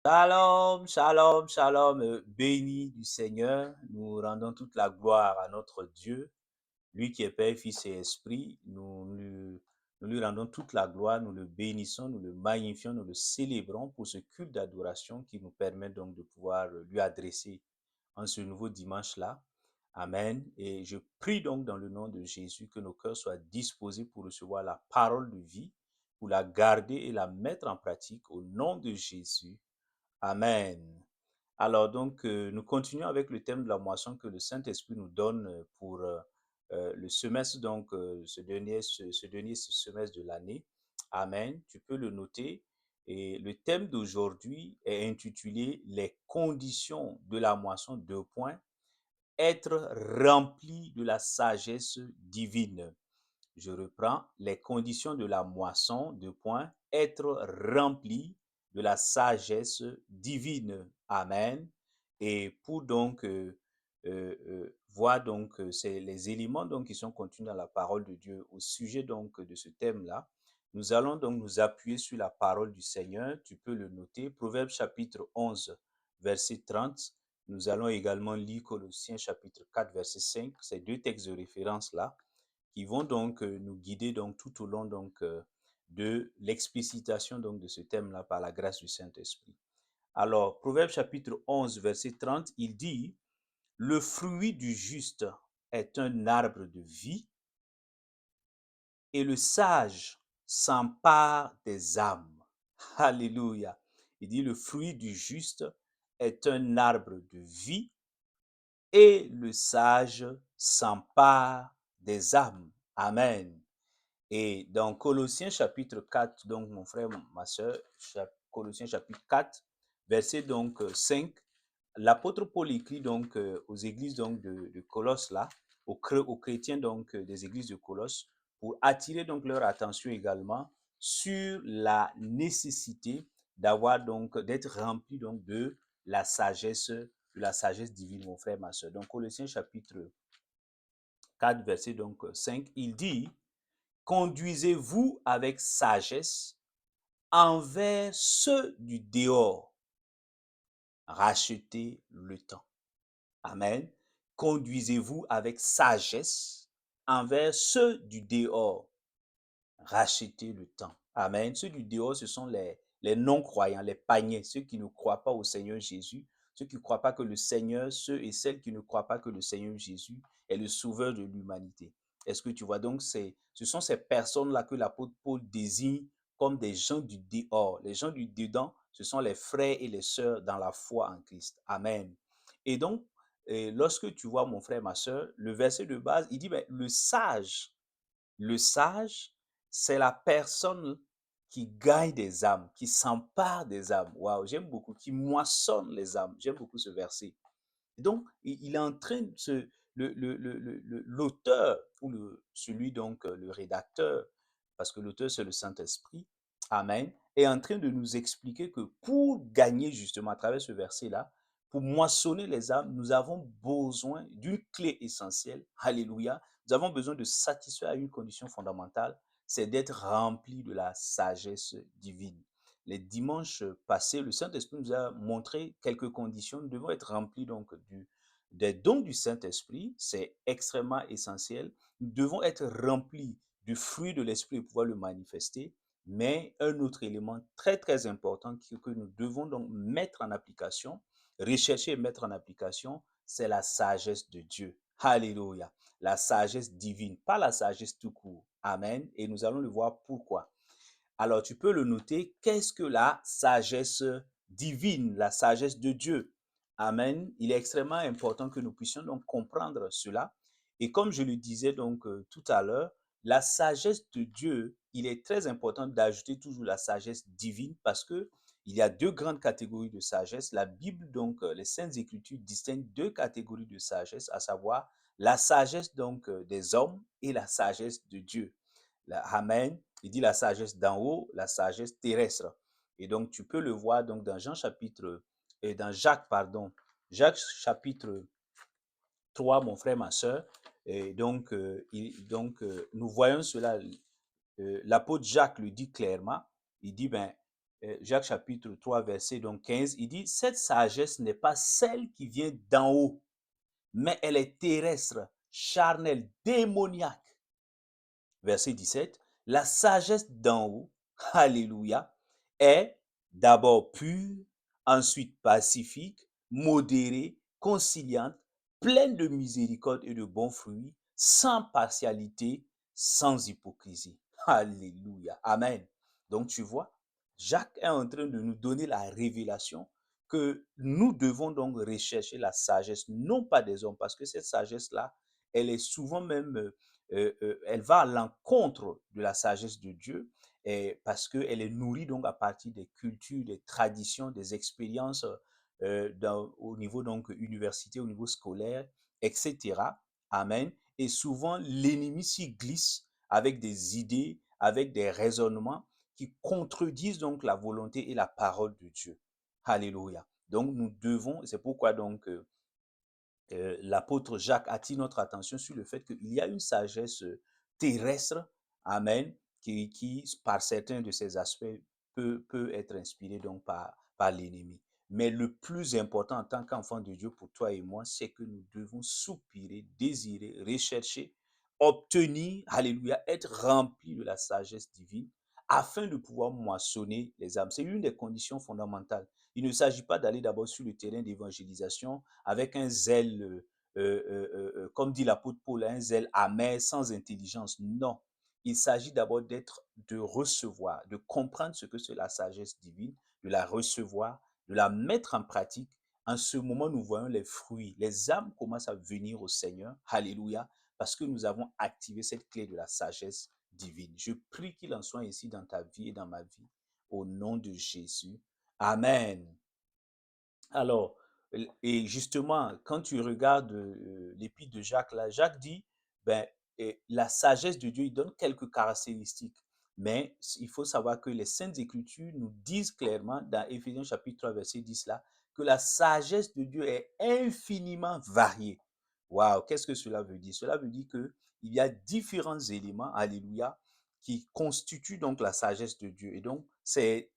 Shalom, shalom, shalom, béni du Seigneur. Nous rendons toute la gloire à notre Dieu, lui qui est Père, Fils et Esprit. Nous lui rendons toute la gloire, nous le bénissons, nous le magnifions, nous le célébrons pour ce culte d'adoration qui nous permet donc de pouvoir lui adresser en ce nouveau dimanche-là. Amen. Et je prie donc dans le nom de Jésus que nos cœurs soient disposés pour recevoir la parole de vie, pour la garder et la mettre en pratique au nom de Jésus. Amen. Alors donc, nous continuons avec le thème de la moisson que le Saint-Esprit nous donne pour le semestre, donc ce dernier semestre de l'année. Amen. Tu peux le noter. Et le thème d'aujourd'hui est intitulé Les conditions de la moisson, deux points, être rempli de la sagesse divine. Je reprends les conditions de la moisson, deux points, être rempli de la sagesse divine. Amen. Et pour donc voir donc c'est les éléments donc qui sont contenus dans la parole de Dieu au sujet donc de ce thème-là. Nous allons donc nous appuyer sur la parole du Seigneur. Tu peux le noter. Proverbe chapitre 11, verset 30. Nous allons également lire Colossiens chapitre 4, verset 5. Ces deux textes de référence-là qui vont donc nous guider donc tout au long donc de l'explicitation donc de ce thème-là par la grâce du Saint-Esprit. Alors, Proverbe chapitre 11, verset 30, il dit, le fruit du juste est un arbre de vie et le sage s'empare des âmes. Alléluia. Il dit, le fruit du juste est un arbre de vie et le sage s'empare des âmes. Amen. Et dans Colossiens chapitre 4, donc mon frère, ma soeur, Colossiens chapitre 4, verset donc 5, l'apôtre Paul écrit donc aux églises donc de Colosse là, aux chrétiens donc des églises de Colosse, pour attirer donc leur attention également sur la nécessité d'avoir donc d'être rempli donc de la sagesse divine, mon frère, ma soeur. Donc Colossiens chapitre 4, verset donc 5, il dit, conduisez-vous avec sagesse envers ceux du dehors. Rachetez le temps. Amen. Conduisez-vous avec sagesse envers ceux du dehors. Rachetez le temps. Amen. Ceux du dehors, ce sont les non-croyants, les païens, ceux qui ne croient pas au Seigneur Jésus, ceux qui ne croient pas que le Seigneur, ceux et celles qui ne croient pas que le Seigneur Jésus est le sauveur de l'humanité. Est-ce que tu vois donc, ce sont ces personnes-là que l'apôtre Paul désigne comme des gens du dehors. Les gens du dedans, ce sont les frères et les sœurs dans la foi en Christ. Amen. Et donc, lorsque tu vois mon frère, ma sœur, le verset de base, il dit, ben, le sage, c'est la personne qui gagne des âmes, qui s'empare des âmes. Waouh, j'aime beaucoup, qui moissonne les âmes. J'aime beaucoup ce verset. Donc, il est en train de l'auteur ou celui donc le rédacteur, parce que l'auteur c'est le Saint-Esprit, Amen, est en train de nous expliquer que pour gagner justement à travers ce verset-là, pour moissonner les âmes, nous avons besoin d'une clé essentielle. Alléluia. Nous avons besoin de satisfaire à une condition fondamentale, c'est d'être rempli de la sagesse divine. Les dimanches passés, le Saint-Esprit nous a montré quelques conditions. Nous devons être remplis donc des dons du Saint-Esprit. C'est extrêmement essentiel. Nous devons être remplis du fruit de l'Esprit pour pouvoir le manifester. Mais un autre élément très, très important que nous devons donc mettre en application, rechercher et mettre en application, c'est la sagesse de Dieu. Alléluia. La sagesse divine, pas la sagesse tout court. Amen. Et nous allons le voir pourquoi. Alors, tu peux le noter, qu'est-ce que la sagesse divine, la sagesse de Dieu? Amen. Il est extrêmement important que nous puissions donc comprendre cela. Et comme je le disais donc tout à l'heure, la sagesse de Dieu, il est très important d'ajouter toujours la sagesse divine parce que il y a deux grandes catégories de sagesse. La Bible, donc les Saintes Écritures distinguent deux catégories de sagesse, à savoir la sagesse donc des hommes et la sagesse de Dieu. Amen. Il dit la sagesse d'en haut, la sagesse terrestre. Et donc, tu peux le voir donc dans dans Jacques, pardon, Jacques chapitre 3, mon frère, ma soeur. Et donc, nous voyons cela. L'apôtre Jacques le dit clairement. Il dit, ben, Jacques chapitre 3, verset donc 15, il dit, cette sagesse n'est pas celle qui vient d'en haut, mais elle est terrestre, charnelle, démoniaque. Verset 17, la sagesse d'en haut, alléluia, est d'abord pure, ensuite pacifique, modérée, conciliante, pleine de miséricorde et de bons fruits, sans partialité, sans hypocrisie. Alléluia. Amen. Donc tu vois, Jacques est en train de nous donner la révélation que nous devons donc rechercher la sagesse, non pas des hommes, parce que cette sagesse-là, elle est souvent même elle va à l'encontre de la sagesse de Dieu parce qu'elle est nourrie donc à partir des cultures, des traditions, des expériences au niveau donc université, au niveau scolaire, etc. Amen. Et souvent, l'ennemi s'y glisse avec des idées, avec des raisonnements qui contredisent donc la volonté et la parole de Dieu. Alléluia. Donc, nous devons, c'est pourquoi donc l'apôtre Jacques attire notre attention sur le fait qu'il y a une sagesse terrestre, amen, qui par certains de ses aspects, peut être inspirée donc par l'ennemi. Mais le plus important en tant qu'enfant de Dieu pour toi et moi, c'est que nous devons soupirer, désirer, rechercher, obtenir, alléluia, être remplis de la sagesse divine afin de pouvoir moissonner les âmes. C'est une des conditions fondamentales. Il ne s'agit pas d'aller d'abord sur le terrain d'évangélisation avec un zèle, comme dit l'apôtre Paul, un zèle amer, sans intelligence. Non. Il s'agit d'abord de recevoir, de comprendre ce que c'est la sagesse divine, de la recevoir, de la mettre en pratique. En ce moment, nous voyons les fruits. Les âmes commencent à venir au Seigneur. Alléluia. Parce que nous avons activé cette clé de la sagesse divine. Je prie qu'il en soit ainsi dans ta vie et dans ma vie. Au nom de Jésus. Amen. Alors, et justement, quand tu regardes l'épître de Jacques, là, Jacques dit, ben, la sagesse de Dieu, il donne quelques caractéristiques. Mais il faut savoir que les Saintes Écritures nous disent clairement, dans Éphésiens chapitre 3, verset 10, là, que la sagesse de Dieu est infiniment variée. Waouh, qu'est-ce que cela veut dire? Cela veut dire que il y a différents éléments, alléluia, qui constituent donc la sagesse de Dieu. Et donc, ces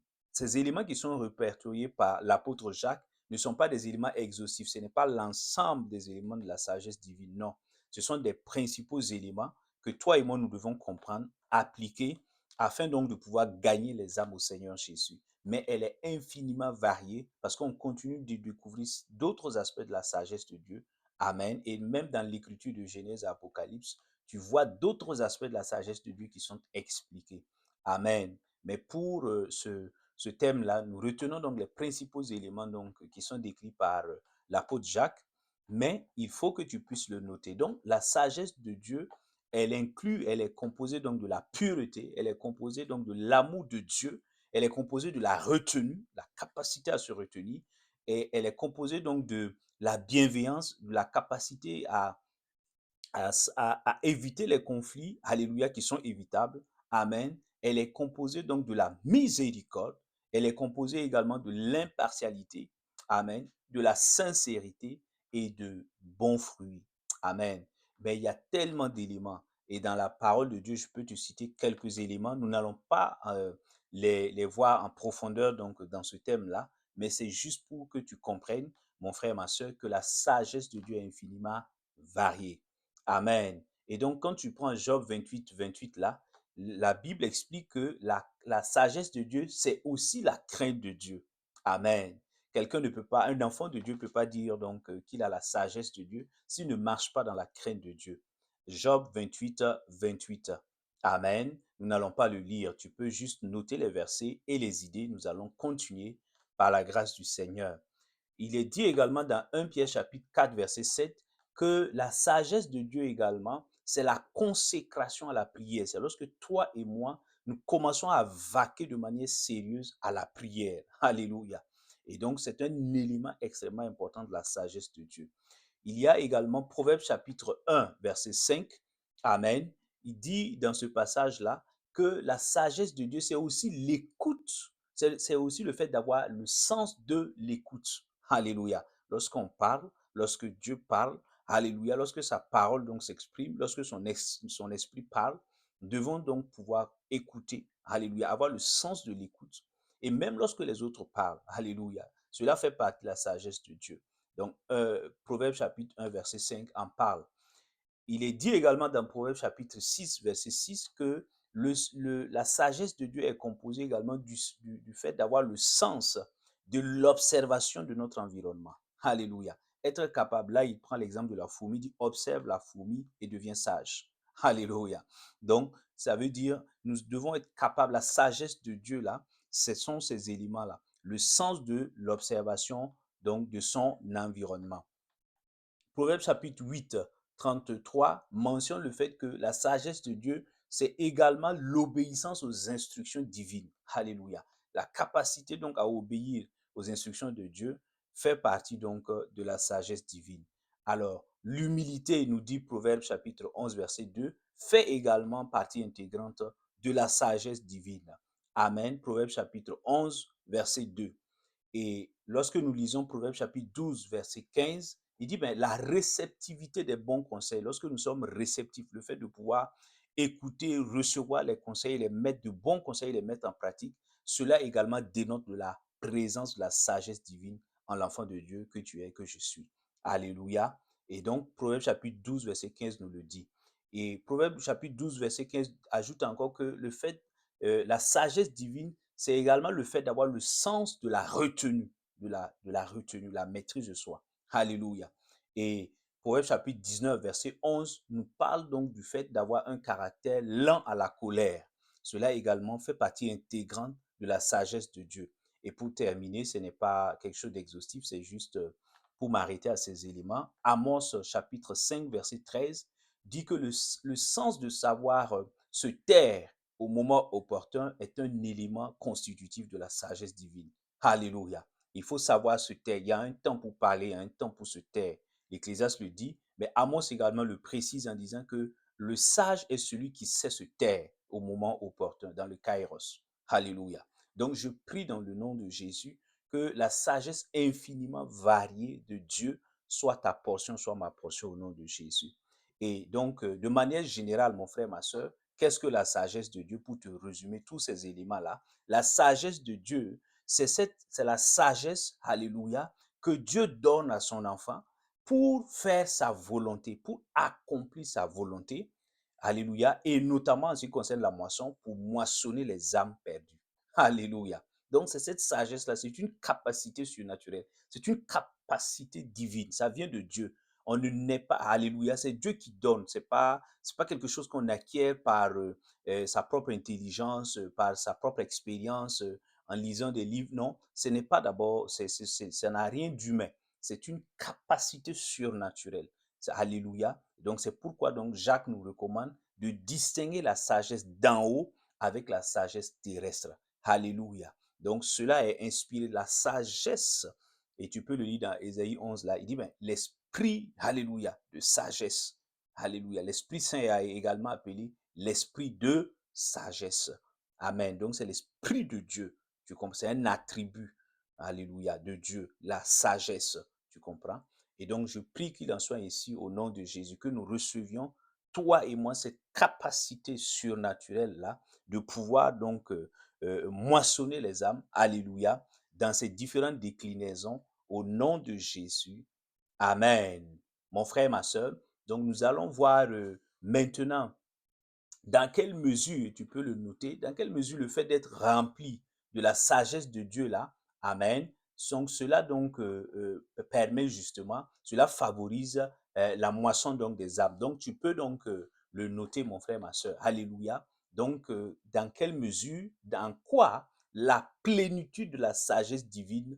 éléments qui sont répertoriés par l'apôtre Jacques ne sont pas des éléments exhaustifs. Ce n'est pas l'ensemble des éléments de la sagesse divine. Non, ce sont des principaux éléments que toi et moi, nous devons comprendre, appliquer, afin donc de pouvoir gagner les âmes au Seigneur Jésus. Mais elle est infiniment variée parce qu'on continue de découvrir d'autres aspects de la sagesse de Dieu. Amen. Et même dans l'écriture de Genèse et Apocalypse, tu vois d'autres aspects de la sagesse de Dieu qui sont expliqués. Amen. Mais pour ce thème-là, nous retenons donc les principaux éléments donc, qui sont décrits par l'apôtre Jacques, mais il faut que tu puisses le noter. Donc, la sagesse de Dieu, elle est composée donc de la pureté, elle est composée donc de l'amour de Dieu, elle est composée de la retenue, la capacité à se retenir, et elle est composée donc de la bienveillance, de la capacité à éviter les conflits, alléluia, qui sont évitables. Amen. Elle est composée donc de la miséricorde. Elle est composée également de l'impartialité. Amen. De la sincérité et de bons fruits. Amen. Mais il y a tellement d'éléments. Et dans la parole de Dieu, je peux te citer quelques éléments. Nous n'allons pas les voir en profondeur donc, dans ce thème-là, mais c'est juste pour que tu comprennes, mon frère, ma soeur, que la sagesse de Dieu est infiniment variée. Amen. Et donc, quand tu prends Job 28, 28 là, la Bible explique que la sagesse de Dieu, c'est aussi la crainte de Dieu. Amen. Quelqu'un ne peut pas, un enfant de Dieu ne peut pas dire donc qu'il a la sagesse de Dieu s'il ne marche pas dans la crainte de Dieu. Job 28, 28. Amen. Nous n'allons pas le lire. Tu peux juste noter les versets et les idées. Nous allons continuer par la grâce du Seigneur. Il est dit également dans 1 Pierre chapitre 4, verset 7, que la sagesse de Dieu également, c'est la consécration à la prière. C'est lorsque toi et moi, nous commençons à vaquer de manière sérieuse à la prière. Alléluia. Et donc, c'est un élément extrêmement important de la sagesse de Dieu. Il y a également Proverbe chapitre 1, verset 5. Amen. Il dit dans ce passage-là que la sagesse de Dieu, c'est aussi l'écoute. C'est aussi le fait d'avoir le sens de l'écoute. Alléluia. Lorsqu'on parle, lorsque Dieu parle, alléluia, lorsque sa parole donc s'exprime, lorsque son esprit parle, nous devons donc pouvoir écouter, alléluia, avoir le sens de l'écoute Et même lorsque les autres parlent, alléluia, cela fait partie de la sagesse de Dieu. Donc, Proverbe chapitre 1, verset 5 en parle. Il est dit également dans Proverbe chapitre 6, verset 6, que la sagesse de Dieu est composée également du fait d'avoir le sens de l'observation de notre environnement. Alléluia. Être capable, là il prend l'exemple de la fourmi, il dit observe la fourmi et deviens sage. Alléluia. Donc, ça veut dire, nous devons être capables, la sagesse de Dieu là, ce sont ces éléments-là. Le sens de l'observation, donc de son environnement. Proverbe chapitre 8, 33 mentionne le fait que la sagesse de Dieu, c'est également l'obéissance aux instructions divines. Alléluia. La capacité donc à obéir aux instructions de Dieu fait partie donc de la sagesse divine. Alors, l'humilité, nous dit Proverbe chapitre 11, verset 2, fait également partie intégrante de la sagesse divine. Amen. Proverbe chapitre 11, verset 2. Et lorsque nous lisons Proverbe chapitre 12, verset 15, il dit, ben, la réceptivité des bons conseils, lorsque nous sommes réceptifs, le fait de pouvoir écouter, recevoir les conseils, les mettre de bons conseils, les mettre en pratique, cela également dénote de la présence de la sagesse divine en l'enfant de Dieu que tu es, que je suis. Alléluia. Et donc, Proverbe chapitre 12, verset 15 nous le dit. Et Proverbe chapitre 12, verset 15 ajoute encore que le fait, la sagesse divine, c'est également le fait d'avoir le sens de la retenue, de la retenue, la maîtrise de soi. Alléluia. Et Proverbe chapitre 19, verset 11 nous parle donc du fait d'avoir un caractère lent à la colère. Cela également fait partie intégrante de la sagesse de Dieu. Et pour terminer, ce n'est pas quelque chose d'exhaustif, c'est juste pour m'arrêter à ces éléments. Amos chapitre 5, verset 13 dit que le sens de savoir se taire au moment opportun est un élément constitutif de la sagesse divine. Alléluia. Il faut savoir se taire. Il y a un temps pour parler, un temps pour se taire. L'Ecclésiaste le dit, mais Amos également le précise en disant que le sage est celui qui sait se taire au moment opportun, dans le kairos. Alléluia. Donc je prie dans le nom de Jésus que la sagesse infiniment variée de Dieu soit ta portion, soit ma portion au nom de Jésus. Et donc, de manière générale, mon frère, ma soeur, qu'est-ce que la sagesse de Dieu? Pour te résumer tous ces éléments-là, la sagesse de Dieu, c'est la sagesse, alléluia, que Dieu donne à son enfant pour faire sa volonté, pour accomplir sa volonté, alléluia, et notamment en ce qui concerne la moisson, pour moissonner les âmes perdues. Alléluia. Donc, c'est cette sagesse-là, c'est une capacité surnaturelle, c'est une capacité divine, ça vient de Dieu. On ne naît pas, alléluia, c'est Dieu qui donne, c'est pas quelque chose qu'on acquiert par sa propre intelligence, par sa propre expérience, en lisant des livres, non, ce n'est pas d'abord, ça n'a rien d'humain, c'est une capacité surnaturelle. Alléluia. Donc, c'est pourquoi donc Jacques nous recommande de distinguer la sagesse d'en haut avec la sagesse terrestre. Alléluia. Donc, cela est inspiré de la sagesse. Et tu peux le lire dans Ésaïe 11, là. Il dit, ben, l'esprit, alléluia, de sagesse. Alléluia. L'Esprit Saint est également appelé l'esprit de sagesse. Amen. Donc, c'est l'esprit de Dieu. Tu comprends? C'est un attribut, alléluia, de Dieu, la sagesse. Tu comprends? Et donc, je prie qu'il en soit ainsi au nom de Jésus, que nous recevions, toi et moi, cette capacité surnaturelle-là de pouvoir donc moissonner les âmes, alléluia, dans ces différentes déclinaisons, au nom de Jésus. Amen. Mon frère, ma soeur, donc nous allons voir maintenant dans quelle mesure, tu peux le noter, dans quelle mesure le fait d'être rempli de la sagesse de Dieu là, amen, donc cela donc permet justement, cela favorise la moisson donc des âmes. Donc tu peux donc le noter, mon frère, ma soeur. Alléluia. Donc dans quelle mesure, dans quoi la plénitude de la sagesse divine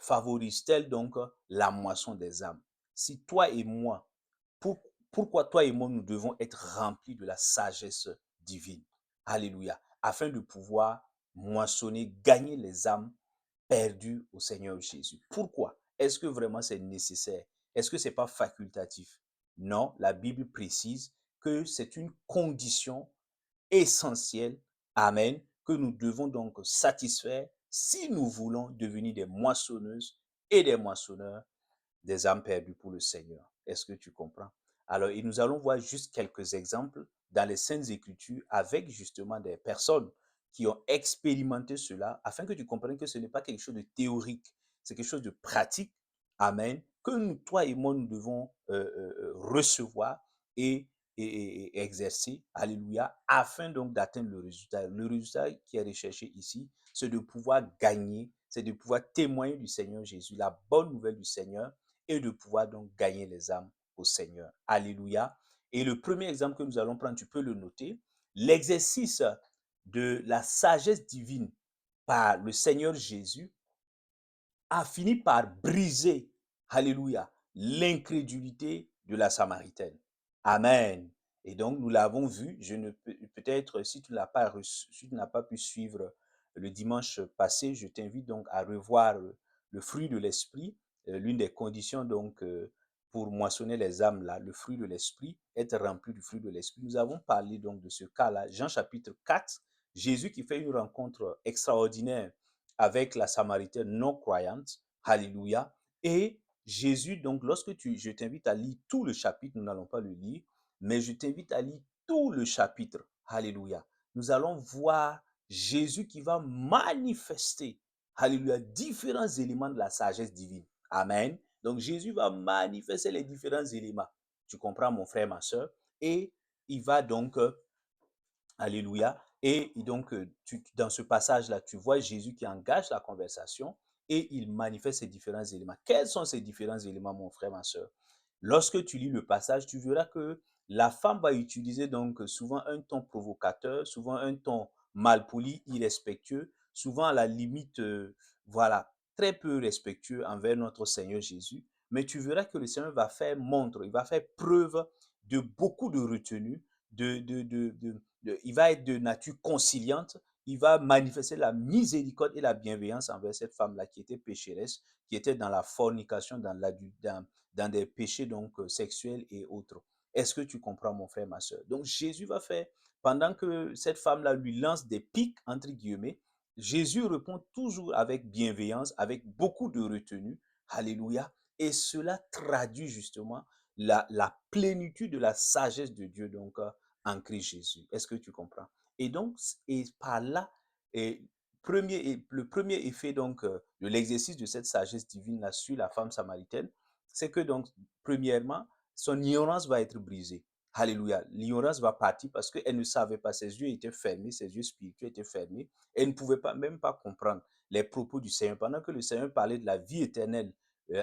favorise-t-elle donc la moisson des âmes? Si toi et moi, pour pourquoi toi et moi, nous devons être remplis de la sagesse divine? Alléluia. Afin de pouvoir moissonner, gagner les âmes perdues au Seigneur Jésus. Pourquoi? Est-ce que vraiment c'est nécessaire? Est-ce que c'est pas facultatif? Non, la Bible précise que c'est une condition essentielle, amen, que nous devons donc satisfaire si nous voulons devenir des moissonneuses et des moissonneurs des âmes perdues pour le Seigneur. Est-ce que tu comprends? Alors, et nous allons voir juste quelques exemples dans les Saintes Écritures avec justement des personnes qui ont expérimenté cela, afin que tu comprennes que ce n'est pas quelque chose de théorique, c'est quelque chose de pratique. Amen. Que nous, toi et moi, nous devons recevoir et, et exercer. Alléluia. Afin donc d'atteindre le résultat. Le résultat qui est recherché ici, c'est de pouvoir gagner, c'est de pouvoir témoigner du Seigneur Jésus, la bonne nouvelle du Seigneur, et de pouvoir donc gagner les âmes au Seigneur. Alléluia. Et le premier exemple que nous allons prendre, tu peux le noter, l'exercice de la sagesse divine par le Seigneur Jésus a fini par briser, alléluia, l'incrédulité de la Samaritaine. Amen. Et donc, nous l'avons vu, je ne peux, peut-être, si tu n'as pas si tu n'as pas pu suivre le dimanche passé, je t'invite donc à revoir le fruit de l'esprit, l'une des conditions donc pour moissonner les âmes là, le fruit de l'esprit, être rempli du fruit de l'esprit. Nous avons parlé donc de ce cas-là, Jean chapitre 4, Jésus qui fait une rencontre extraordinaire avec la Samaritaine non croyante. Alléluia. Et Jésus, donc, je t'invite à lire tout le chapitre, nous n'allons pas le lire, mais je t'invite à lire tout le chapitre. Alléluia. Nous allons voir Jésus qui va manifester, alléluia, différents éléments de la sagesse divine. Amen. Donc, Jésus va manifester les différents éléments. Tu comprends, mon frère, ma soeur? Et il va donc alléluia. Et donc, dans ce passage-là, tu vois Jésus qui engage la conversation et il manifeste ces différents éléments. Quels sont ces différents éléments, mon frère, ma soeur? Lorsque tu lis le passage, tu verras que la femme va utiliser donc souvent un ton provocateur, souvent un ton malpoli, irrespectueux, souvent à la limite, voilà, très peu respectueux envers notre Seigneur Jésus. Mais tu verras que le Seigneur va faire montre, il va faire preuve de beaucoup de retenue, il va être de nature conciliante, il va manifester la miséricorde et la bienveillance envers cette femme-là qui était pécheresse, qui était dans la fornication, dans des péchés donc sexuels et autres. Est-ce que tu comprends, mon frère, ma soeur? Donc Jésus va faire, pendant que cette femme-là lui lance des pics, entre guillemets, Jésus répond toujours avec bienveillance, avec beaucoup de retenue. Alléluia. Et cela traduit justement la plénitude de la sagesse de Dieu donc en Christ Jésus. Est-ce que tu comprends? Et donc, et par là, et le premier effet donc de l'exercice de cette sagesse divine là sur la femme samaritaine, c'est que donc, premièrement, son ignorance va être brisée. Alléluia. L'ignorance va partir parce qu'elle ne savait pas, ses yeux étaient fermés, ses yeux spirituels étaient fermés. Elle ne pouvait pas, même pas comprendre les propos du Seigneur. Pendant que le Seigneur parlait de la vie éternelle,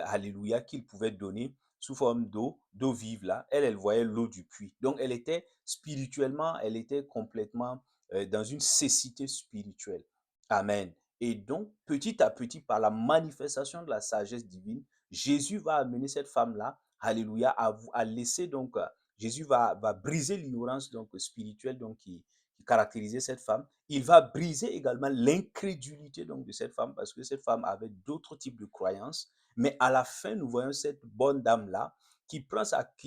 alléluia, qu'il pouvait donner sous forme d'eau vive là, elle voyait l'eau du puits. Donc elle était spirituellement, elle était complètement dans une cécité spirituelle. Amen. Et donc, petit à petit, par la manifestation de la sagesse divine, Jésus va amener cette femme-là, alléluia, à laisser donc, Jésus va briser l'ignorance donc spirituelle donc qui caractérisait cette femme. Il va briser également l'incrédulité donc de cette femme parce que cette femme avait d'autres types de croyances. Mais à la fin, nous voyons cette bonne dame-là qui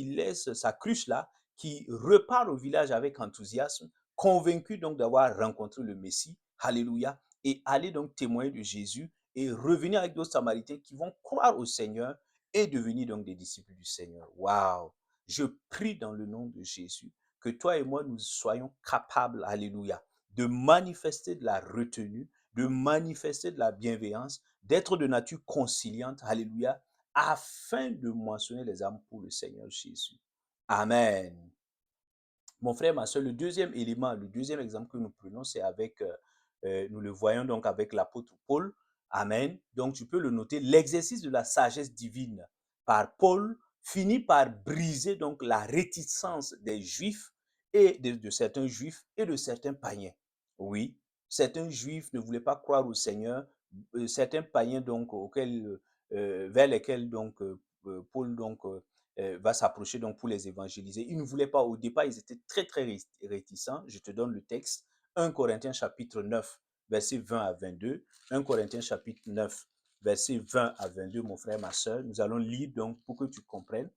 laisse sa cruche-là, qui repart au village avec enthousiasme, convaincue donc d'avoir rencontré le Messie. Alléluia. Et aller donc témoigner de Jésus et revenir avec d'autres Samaritains qui vont croire au Seigneur et devenir donc des disciples du Seigneur. Waouh! Je prie dans le nom de Jésus que toi et moi, nous soyons capables, alléluia, de manifester de la retenue, de manifester de la bienveillance, d'être de nature conciliante, alléluia, afin de moissonner les âmes pour le Seigneur Jésus. Amen. Mon frère, ma soeur, le deuxième élément, le deuxième exemple que nous prenons, c'est avec, nous le voyons donc avec l'apôtre Paul. Amen. Donc, tu peux le noter, l'exercice de la sagesse divine par Paul finit par briser donc la réticence des Juifs et de certains Juifs et de certains païens. Oui, certains Juifs ne voulaient pas croire au Seigneur, certains païens donc vers lesquels donc Paul donc va s'approcher donc pour les évangéliser. Ils ne voulaient pas au départ, ils étaient très très réticents. Je te donne le texte. 1 Corinthiens chapitre 9, verset 20 à 22. 1 Corinthiens chapitre 9, verset 20 à 22, mon frère, ma soeur. Nous allons lire donc pour que tu comprennes.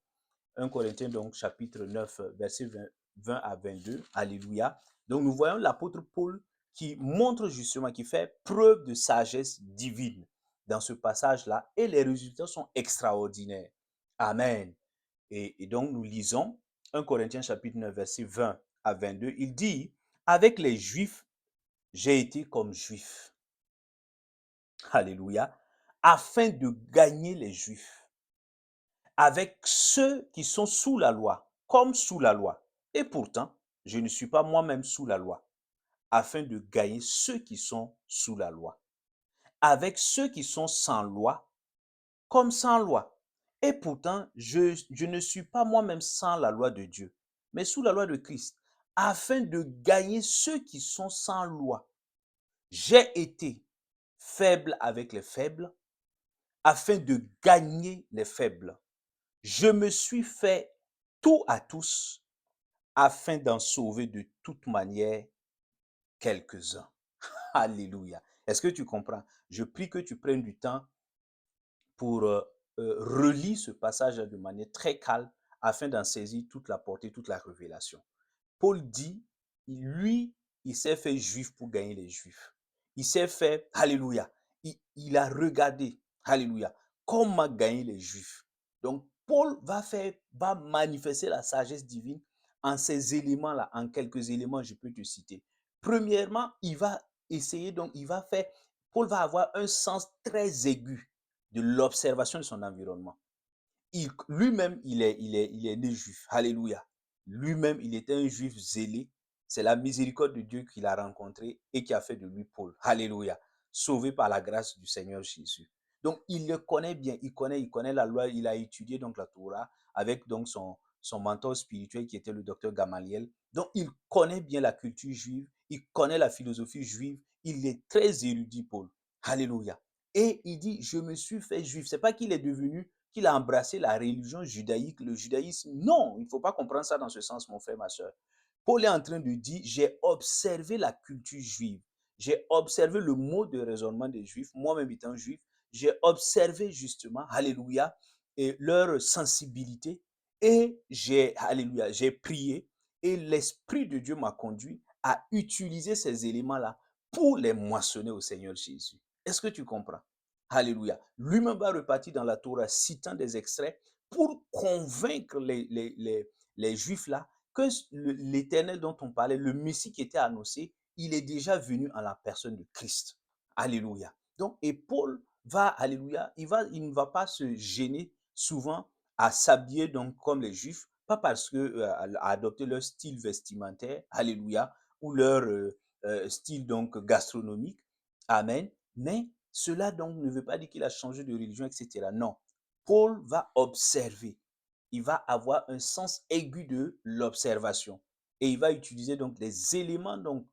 1 Corinthiens donc chapitre 9, verset 20 à 22. Alléluia. Donc nous voyons l'apôtre Paul qui montre justement, qui fait preuve de sagesse divine dans ce passage-là et les résultats sont extraordinaires. Amen. Et donc, nous lisons 1 Corinthiens chapitre 9, verset 20 à 22. Il dit, avec les Juifs, j'ai été comme juif. Alléluia. Afin de gagner les juifs avec ceux qui sont sous la loi, comme sous la loi. Et pourtant, je ne suis pas moi-même sous la loi, afin de gagner ceux qui sont sous la loi. Avec ceux qui sont sans loi, comme sans loi. Et pourtant, je ne suis pas moi-même sans la loi de Dieu, mais sous la loi de Christ, afin de gagner ceux qui sont sans loi. J'ai été faible avec les faibles, afin de gagner les faibles. Je me suis fait tout à tous, afin d'en sauver de toute manière quelques-uns. Alléluia. Est-ce que tu comprends? Je prie que tu prennes du temps pour relire ce passage de manière très calme afin d'en saisir toute la portée, toute la révélation. Paul dit, lui, il s'est fait juif pour gagner les juifs. Il s'est fait, alléluia, il a regardé, alléluia, comment gagner les juifs. Donc, Paul va manifester la sagesse divine en ces éléments-là, en quelques éléments, je peux te citer. Premièrement, il va essayer, donc, Paul va avoir un sens très aigu de l'observation de son environnement. Lui-même, il est né juif. Alléluia. Lui-même, il était un juif zélé. C'est la miséricorde de Dieu qu'il a rencontré et qui a fait de lui Paul. Alléluia. Sauvé par la grâce du Seigneur Jésus. Donc, il le connaît bien. Il connaît la loi. Il a étudié donc la Torah avec donc son mentor spirituel qui était le docteur Gamaliel. Donc, il connaît bien la culture juive. Il connaît la philosophie juive. Il est très érudit, Paul. Alléluia. Et il dit, je me suis fait juif. C'est pas qu'il a embrassé la religion judaïque, le judaïsme. Non, il ne faut pas comprendre ça dans ce sens, mon frère, ma soeur. Paul est en train de dire, j'ai observé la culture juive. J'ai observé le mode de raisonnement des juifs, moi-même étant juif. J'ai observé justement, alléluia, et leur sensibilité. Et alléluia, j'ai prié. Et l'Esprit de Dieu m'a conduit à utiliser ces éléments-là pour les moissonner au Seigneur Jésus. Est-ce que tu comprends? Alléluia. Lui-même va repartir dans la Torah citant des extraits pour convaincre les Juifs là que l'Éternel dont on parlait, le Messie qui était annoncé, il est déjà venu en la personne de Christ. Alléluia. Donc, et Paul va, alléluia, il ne va pas se gêner souvent à s'habiller donc comme les Juifs, pas parce que à adopter leur style vestimentaire, alléluia, ou leur style donc gastronomique, amen, mais cela donc ne veut pas dire qu'il a changé de religion, etc. Non. Paul va observer. Il va avoir un sens aigu de l'observation. Et il va utiliser donc les éléments donc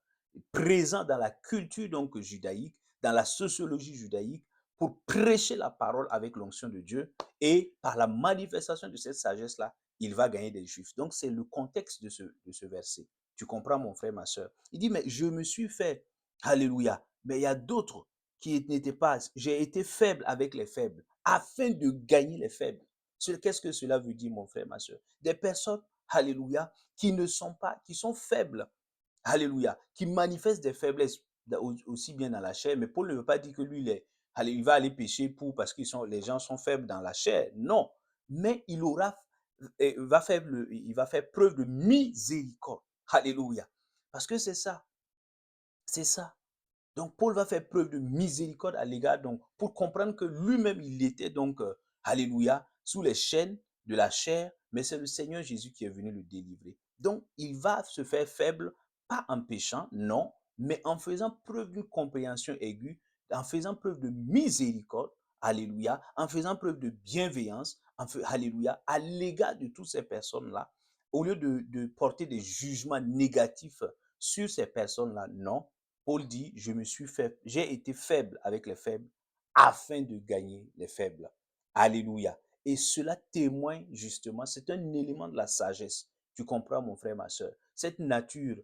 présents dans la culture donc judaïque, dans la sociologie judaïque, pour prêcher la parole avec l'onction de Dieu. Et par la manifestation de cette sagesse-là, il va gagner des Juifs. Donc c'est le contexte de ce verset. Tu comprends, mon frère, ma soeur? Il dit, mais je me suis fait, alléluia, mais il y a d'autres qui n'étaient pas, j'ai été faible avec les faibles, afin de gagner les faibles. Qu'est-ce que cela veut dire, mon frère, ma soeur? Des personnes, alléluia, qui ne sont pas, qui sont faibles, alléluia, qui manifestent des faiblesses aussi bien dans la chair, mais Paul ne veut pas dire que lui, il va aller pécher parce que les gens sont faibles dans la chair. Non, mais il va faire preuve de miséricorde. Alléluia. Parce que c'est ça, c'est ça. Donc, Paul va faire preuve de miséricorde à l'égard, donc, pour comprendre que lui-même, il était donc, alléluia, sous les chaînes de la chair, mais c'est le Seigneur Jésus qui est venu le délivrer. Donc, il va se faire faible, pas en péchant, non, mais en faisant preuve d'une compréhension aiguë, en faisant preuve de miséricorde, alléluia, en faisant preuve de bienveillance, alléluia, à l'égard de toutes ces personnes-là, au lieu de porter des jugements négatifs sur ces personnes-là, non, Paul dit, j'ai été faible avec les faibles afin de gagner les faibles. Alléluia. Et cela témoigne justement, c'est un élément de la sagesse. Tu comprends, mon frère, ma soeur. Cette nature,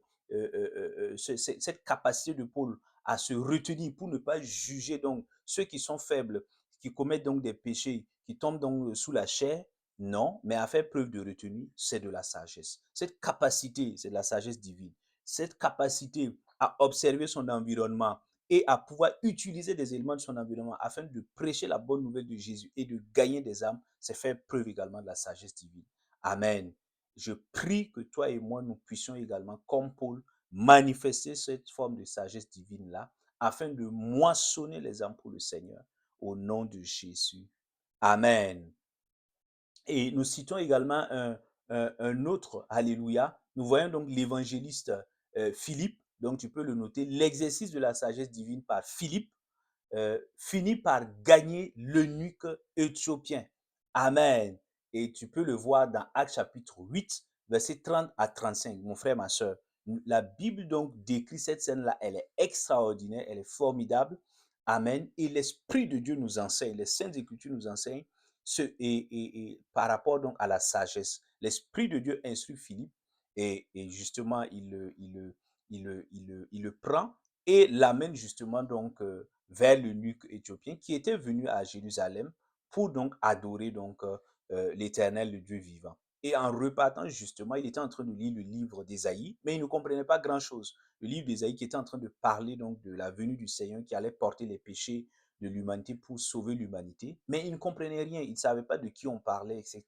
cette capacité de Paul à se retenir pour ne pas juger donc ceux qui sont faibles, qui commettent donc des péchés, qui tombent donc sous la chair, non, mais à faire preuve de retenue, c'est de la sagesse. Cette capacité, c'est de la sagesse divine. Cette capacité à observer son environnement et à pouvoir utiliser des éléments de son environnement afin de prêcher la bonne nouvelle de Jésus et de gagner des âmes, c'est faire preuve également de la sagesse divine. Amen. Je prie que toi et moi, nous puissions également, comme Paul, manifester cette forme de sagesse divine-là afin de moissonner les âmes pour le Seigneur au nom de Jésus. Amen. Et nous citons également un autre, Alléluia. Nous voyons donc l'évangéliste Philippe, donc tu peux le noter, l'exercice de la sagesse divine par Philippe finit par gagner l'eunuque éthiopien. Amen. Et tu peux le voir dans Actes chapitre 8, versets 30 à 35, mon frère, ma soeur. La Bible donc décrit cette scène-là, elle est extraordinaire, elle est formidable. Amen. Et l'Esprit de Dieu nous enseigne, les Saintes Écritures nous enseignent et par rapport donc à la sagesse. L'Esprit de Dieu instruit Philippe et justement, il le prend et l'amène justement donc vers l'eunuque éthiopien qui était venu à Jérusalem pour donc adorer donc l'Éternel, le Dieu vivant. Et en repartant justement, il était en train de lire le livre d'Ésaïe, mais il ne comprenait pas grand-chose. Le livre d'Ésaïe qui était en train de parler donc de la venue du Seigneur qui allait porter les péchés de l'humanité pour sauver l'humanité, mais il ne comprenait rien, il ne savait pas de qui on parlait, etc.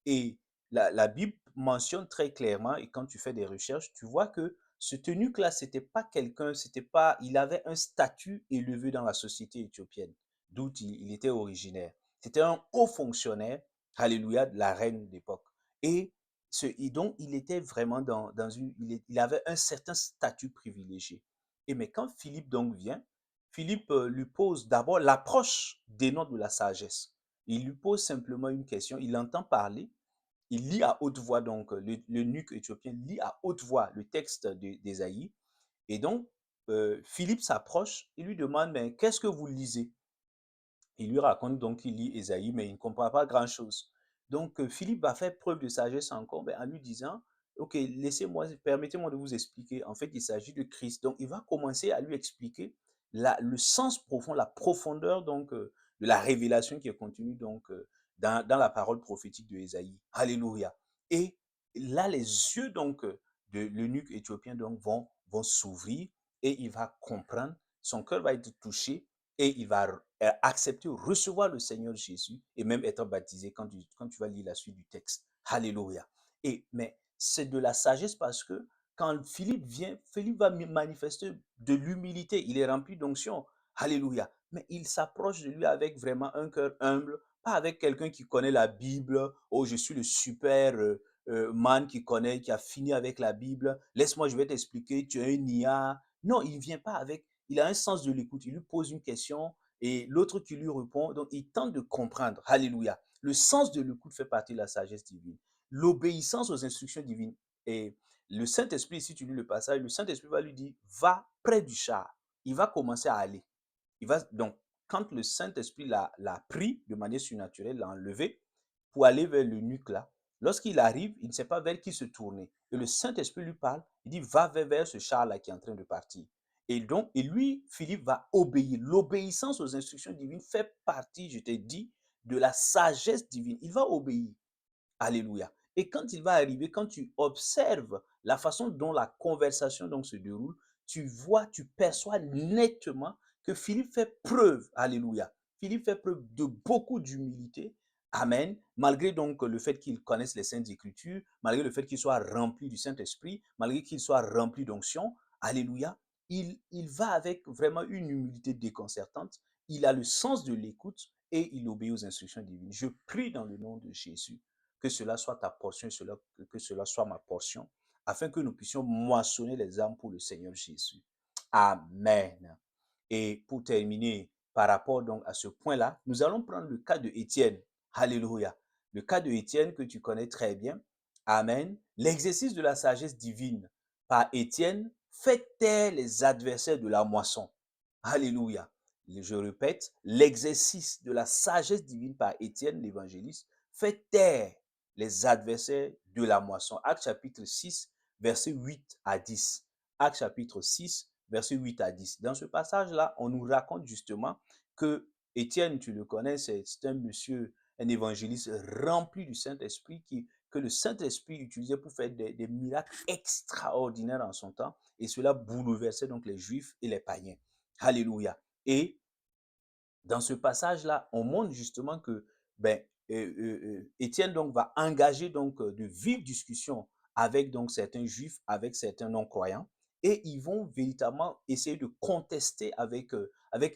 Et la Bible mentionne très clairement, et quand tu fais des recherches, tu vois que ce eunuque-là, c'était pas quelqu'un, c'était pas, il avait un statut élevé dans la société éthiopienne, d'où il était originaire. C'était un haut fonctionnaire, alléluia, de la reine d'époque. Et donc, il était vraiment dans une, il avait un certain statut privilégié. Et mais quand Philippe donc vient, Philippe lui pose d'abord l'approche des noms de la sagesse. Il lui pose simplement une question, il entend parler, il lit à haute voix, donc l'eunuque éthiopien lit à haute voix le texte d'Ésaïe, et donc Philippe s'approche, il lui demande, mais qu'est-ce que vous lisez? Il lui raconte donc qu'il lit Ésaïe, mais il ne comprend pas grand-chose. Donc, Philippe va faire preuve de sagesse encore en lui disant, OK, laissez-moi, permettez-moi de vous expliquer. En fait, il s'agit de Christ. Donc, il va commencer à lui expliquer le sens profond, la profondeur donc de la révélation qui est contenue donc dans la parole prophétique de Ésaïe. Alléluia. Et là, les yeux donc de l'eunuque éthiopien donc vont s'ouvrir et il va comprendre, son cœur va être touché et il va accepter, recevoir le Seigneur Jésus et même être baptisé quand tu vas lire la suite du texte. Alléluia. Mais c'est de la sagesse parce que quand Philippe vient, Philippe va manifester de l'humilité. Il est rempli d'onction. Alléluia. Mais il s'approche de lui avec vraiment un cœur humble, pas avec quelqu'un qui connaît la Bible. Oh, je suis le super man qui connaît, qui a fini avec la Bible. Laisse-moi, je vais t'expliquer. Tu es un IA. Non, il ne vient pas avec. Il a un sens de l'écoute. Il lui pose une question et l'autre qui lui répond. Donc, il tente de comprendre. Alléluia. Le sens de l'écoute fait partie de la sagesse divine. L'obéissance aux instructions divines. Et le Saint-Esprit, si tu lis le passage, le Saint-Esprit va lui dire, va près du char. Il va commencer à aller. Donc, quand le Saint-Esprit l'a pris de manière surnaturelle, l'a enlevé pour aller vers le nuque là, lorsqu'il arrive, il ne sait pas vers qui se tourner. Et le Saint-Esprit lui parle, il dit, va vers ce char-là qui est en train de partir. Et donc, et lui, Philippe va obéir. L'obéissance aux instructions divines fait partie, je t'ai dit, de la sagesse divine. Il va obéir. Alléluia. Et quand il va arriver, quand tu observes la façon dont la conversation donc se déroule, tu vois, tu perçois nettement que Philippe fait preuve, alléluia. Philippe fait preuve de beaucoup d'humilité. Amen. Malgré donc le fait qu'il connaisse les Saintes Écritures, malgré le fait qu'il soit rempli du Saint-Esprit, malgré qu'il soit rempli d'onction, alléluia, il va avec vraiment une humilité déconcertante. Il a le sens de l'écoute et il obéit aux instructions divines. Je prie dans le nom de Jésus que cela soit ta portion, que cela soit ma portion, afin que nous puissions moissonner les âmes pour le Seigneur Jésus. Amen. Et pour terminer, par rapport donc à ce point-là, nous allons prendre le cas de Étienne. Alléluia. Le cas de Étienne que tu connais très bien. Amen. L'exercice de la sagesse divine par Étienne fait taire les adversaires de la moisson. Alléluia. Je répète, l'exercice de la sagesse divine par Étienne l'évangéliste fait taire les adversaires de la moisson. Acte chapitre 6, verset 8 à 10. Acte chapitre 6, verset 8 à 10. Dans ce passage-là, on nous raconte justement que Étienne, tu le connais, c'est un monsieur, un évangéliste rempli du Saint-Esprit que le Saint-Esprit utilisait pour faire des miracles extraordinaires en son temps. Et cela bouleversait donc les Juifs et les païens. Alléluia. Et dans ce passage-là, on montre justement que Étienne donc va engager donc de vives discussions avec donc certains juifs, avec certains non-croyants, et ils vont véritablement essayer de contester avec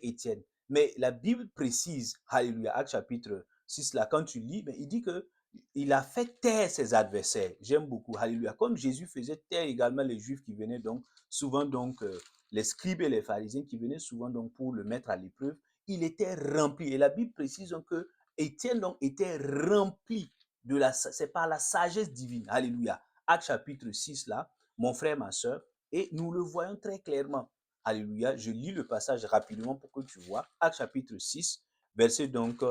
Étienne. Mais la Bible précise, Alléluia, Actes chapitre 6, là, quand tu lis, ben, il dit que il a fait taire ses adversaires. J'aime beaucoup, Alléluia. Comme Jésus faisait taire également les Juifs qui venaient donc, souvent donc, les scribes et les pharisiens qui venaient souvent donc pour le mettre à l'épreuve, il était rempli. Et la Bible précise donc que Étienne donc était rempli de c'est par la sagesse divine. Alléluia. Actes chapitre 6 là, mon frère, ma soeur, et nous le voyons très clairement. Alléluia. Je lis le passage rapidement pour que tu vois. Actes chapitre 6, verset donc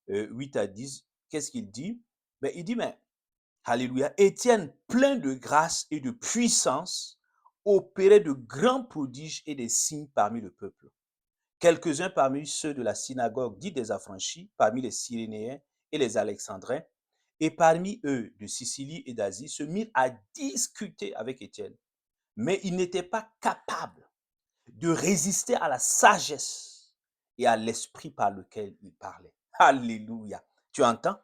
8 à 10. Qu'est-ce qu'il dit? Ben, il dit, mais, Alléluia, Étienne, plein de grâce et de puissance, opérait de grands prodiges et des signes parmi le peuple. Quelques-uns parmi ceux de la synagogue dits des affranchis, parmi les Cyrénéens et les Alexandrins, et parmi eux de Sicile et d'Asie, se mirent à discuter avec Étienne. Mais ils n'étaient pas capables de résister à la sagesse et à l'esprit par lequel il parlait. Alléluia. Tu entends?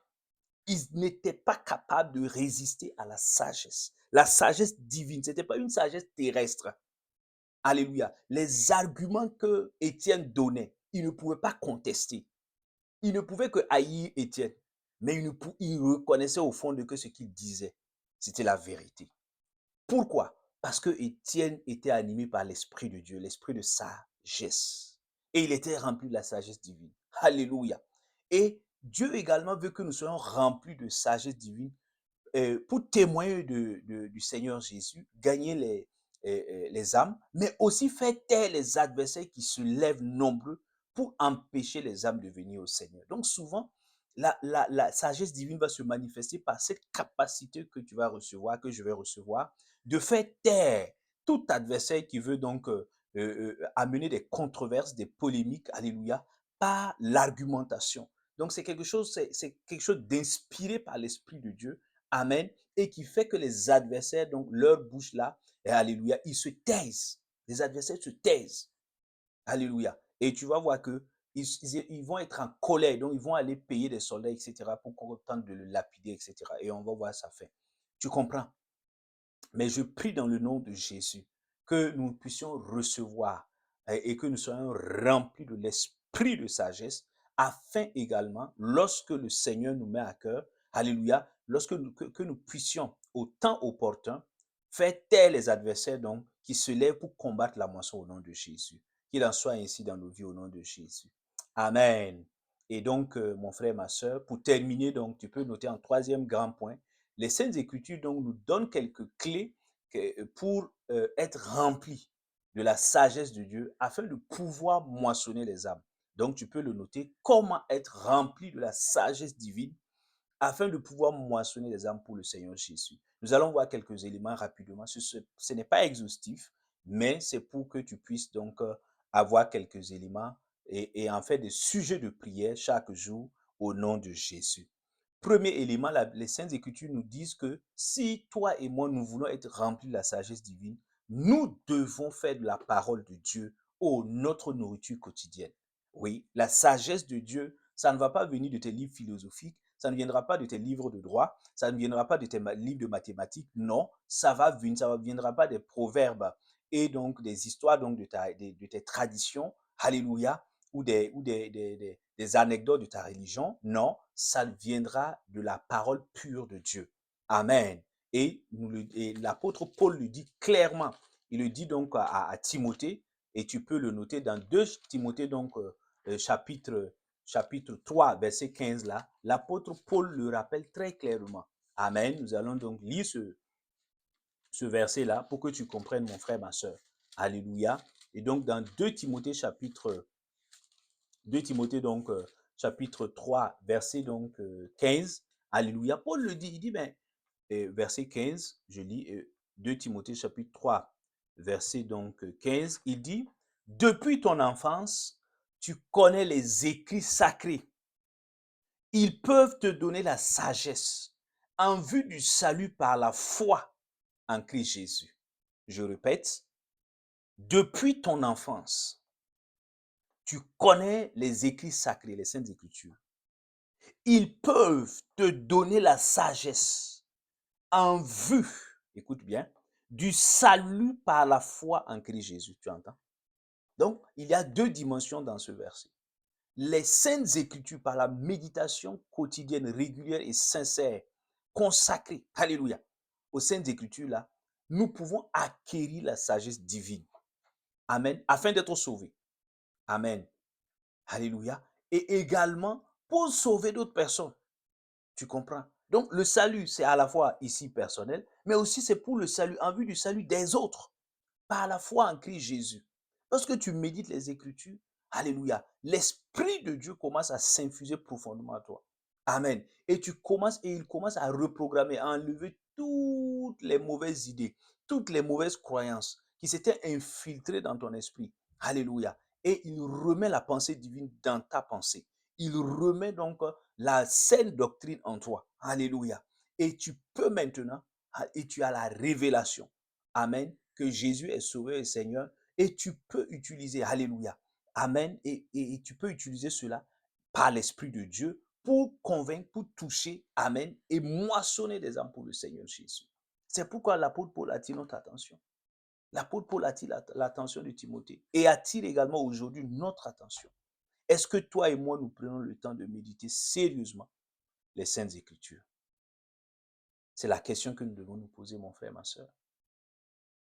Ils n'étaient pas capables de résister à la sagesse. La sagesse divine, ce n'était pas une sagesse terrestre. Alléluia. Les arguments que Étienne donnait, il ne pouvait pas contester. Il ne pouvait que haïr Étienne. Mais il reconnaissait au fond de que ce qu'il disait, c'était la vérité. Pourquoi? Parce que Étienne était animé par l'Esprit de Dieu, l'Esprit de sagesse. Et il était rempli de la sagesse divine. Alléluia. Et Dieu également veut que nous soyons remplis de sagesse divine pour témoigner du Seigneur Jésus, gagner les âmes, mais aussi faire taire les adversaires qui se lèvent nombreux pour empêcher les âmes de venir au Seigneur. Donc souvent, la sagesse divine va se manifester par cette capacité que tu vas recevoir, que je vais recevoir, de faire taire tout adversaire qui veut donc amener des controverses, des polémiques, alléluia, par l'argumentation. Donc c'est quelque chose d'inspiré par l'Esprit de Dieu. Amen. Et qui fait que les adversaires, donc leur bouche là, et alléluia, ils se taisent. Les adversaires se taisent. Alléluia. Et tu vas voir que ils vont être en colère, donc ils vont aller payer des soldats, etc., pour qu'on tente de le lapider, etc. Et on va voir sa fin. Tu comprends? Mais je prie dans le nom de Jésus que nous puissions recevoir et que nous soyons remplis de l'esprit de sagesse, afin également, lorsque le Seigneur nous met à cœur, alléluia, que nous puissions au temps opportun faire taire les adversaires donc qui se lèvent pour combattre la moisson au nom de Jésus. Qu'il en soit ainsi dans nos vies au nom de Jésus. Amen. Et donc, mon frère, ma soeur, pour terminer, donc, tu peux noter en troisième grand point, les Saintes Écritures donc, nous donnent quelques clés pour être remplis de la sagesse de Dieu afin de pouvoir moissonner les âmes. Donc, tu peux le noter, comment être rempli de la sagesse divine afin de pouvoir moissonner les âmes pour le Seigneur Jésus. Nous allons voir quelques éléments rapidement. Ce n'est pas exhaustif, mais c'est pour que tu puisses donc avoir quelques éléments et en fait des sujets de prière chaque jour au nom de Jésus. Premier élément, les Saintes Écritures nous disent que si toi et moi, nous voulons être remplis de la sagesse divine, nous devons faire de la parole de Dieu notre nourriture quotidienne. Oui, la sagesse de Dieu, ça ne va pas venir de tes livres philosophiques, ça ne viendra pas de tes livres de droit, ça ne viendra pas de tes livres de mathématiques, non, ça ne viendra pas des proverbes et donc des histoires donc de tes traditions, alléluia, ou des anecdotes de ta religion. Non, ça viendra de la parole pure de Dieu. Amen. Et l'apôtre Paul le dit clairement. Il le dit donc à Timothée, et tu peux le noter dans 2 Timothée, donc chapitre 3, verset 15 là. L'apôtre Paul le rappelle très clairement. Amen. Nous allons donc lire ce verset-là pour que tu comprennes, mon frère, ma soeur. Alléluia. Et donc, dans 2 Timothée donc, chapitre 3, verset donc 15, alléluia, Paul le dit, il dit, ben, verset 15, je lis 2 Timothée chapitre 3, verset donc 15, il dit, depuis ton enfance, tu connais les écrits sacrés. Ils peuvent te donner la sagesse en vue du salut par la foi en Christ Jésus. Je répète, depuis ton enfance, tu connais les écrits sacrés, les saintes écritures. Ils peuvent te donner la sagesse en vue écoute bien, du salut par la foi en Christ Jésus, tu entends? Donc, il y a deux dimensions dans ce verset. Les saintes écritures par la méditation quotidienne, régulière et sincère, consacrée, alléluia, aux saintes écritures là, nous pouvons acquérir la sagesse divine. Amen. Afin d'être sauvés. Amen. Alléluia. Et également pour sauver d'autres personnes. Tu comprends? Donc, le salut, c'est à la fois ici personnel, mais aussi c'est pour le salut, en vue du salut des autres, par la foi en Christ Jésus. Lorsque tu médites les Écritures, alléluia, l'Esprit de Dieu commence à s'infuser profondément à toi. Amen. Et il commence à reprogrammer, à enlever toutes les mauvaises idées, toutes les mauvaises croyances qui s'étaient infiltrées dans ton esprit. Alléluia. Et il remet la pensée divine dans ta pensée. Il remet donc la saine doctrine en toi. Alléluia. Et tu peux maintenant, et tu as la révélation. Amen. Que Jésus est sauveur et Seigneur. Et tu peux utiliser, alléluia. Amen. Et tu peux utiliser cela par l'Esprit de Dieu pour convaincre, pour toucher, amen, et moissonner des âmes pour le Seigneur Jésus. C'est pourquoi l'apôtre Paul attire notre attention. L'apôtre Paul attire l'attention de Timothée et attire également aujourd'hui notre attention. Est-ce que toi et moi, nous prenons le temps de méditer sérieusement les Saintes Écritures? C'est la question que nous devons nous poser, mon frère, ma soeur.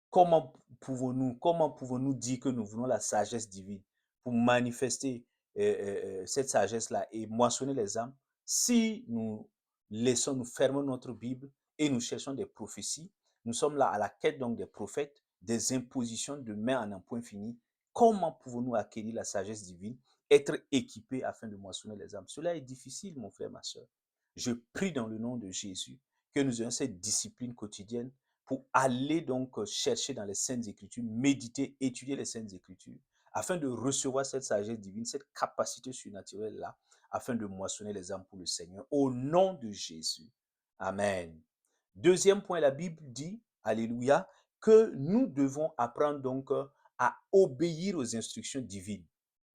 Comment pouvons-nous dire que nous voulons la sagesse divine pour manifester cette sagesse-là et moissonner les âmes si nous fermons notre Bible et nous cherchons des prophéties? Nous sommes là à la quête donc des prophètes, des impositions de main en un point fini. Comment pouvons-nous acquérir la sagesse divine, être équipés afin de moissonner les âmes? Cela est difficile, mon frère, ma soeur. Je prie dans le nom de Jésus que nous ayons cette discipline quotidienne pour aller donc chercher dans les Saintes Écritures, méditer, étudier les Saintes Écritures, afin de recevoir cette sagesse divine, cette capacité surnaturelle-là, afin de moissonner les âmes pour le Seigneur, au nom de Jésus. Amen. Deuxième point, la Bible dit, alléluia, que nous devons apprendre donc à obéir aux instructions divines.